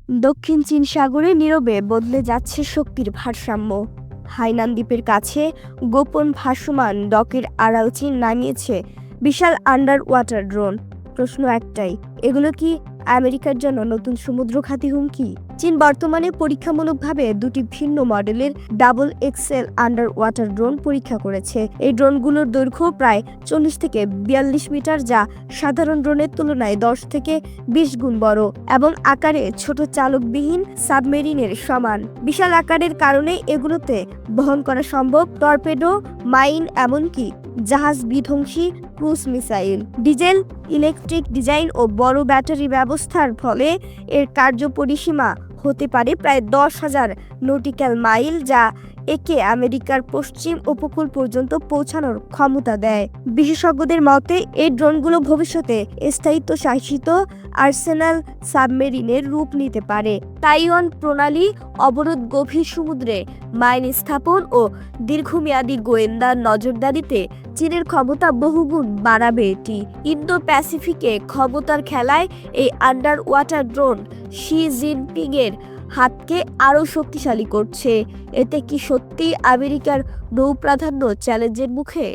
দক্ষিণ চীন সাগরে নীরবে বদলে যাচ্ছে শক্তির ভারসাম্য। হাইনান দ্বীপের কাছে গোপন ভাসমান ডকের আড়াল চীন নামিয়েছে বিশাল আন্ডার ওয়াটার ড্রোন। প্রশ্ন একটাই, এগুলো কি আমেরিকার জন্য নতুন সমুদ্রঘাতী হুমকি? চীন বর্তমানে পরীক্ষামূলকভাবে দুটি ভিন্ন মডেলের double XL under water drone পরীক্ষা করেছে। এই ড্রোনগুলোর দৈর্ঘ্য প্রায় 40 থেকে 42 মিটার, যা সাধারণ ড্রোনের তুলনায় 10 থেকে 20 গুণ বড় এবং আকারে ছোট চালকবিহীন সাবমেরিনের সমান। বিশাল আকারের কারণে এগুলোতে বহন করা সম্ভব টর্পেডো, মাইন, এমনকি জাহাজ বিধ্বংসী cruise missile. Diesel electric design ও বড় ব্যাটারি ব্যবস্থার ফলে এর কার্যপরিসীমা হতে পারে প্রায় 10,000 নটিক্যাল মাইল, যা একে আমেরিকার পশ্চিম উপকূল পর্যন্ত পৌঁছানোর ক্ষমতা দেয়। বিশেষজ্ঞদের মতে এই ড্রোনগুলো ভবিষ্যতে স্থায়িত্ব শাসিত আর্সেনাল সাবমেরিনের রূপ নিতে পারে। তাইওয়ান প্রণালী অবরোধ, গভীর সমুদ্রে মাইন স্থাপন ও দীর্ঘমেয়াদী গোয়েন্দা নজরদারিতে চীনের ক্ষমতা বহুগুণ বাড়াবে এটি। ইন্দো প্যাসিফিকে ক্ষমতার খেলায় এই under water drone Xi Jinping এর হাতকে আরও শক্তিশালী করছে। এতে কি সত্যি আমেরিকার নৌ প্রাধান্য চ্যালেঞ্জের মুখে?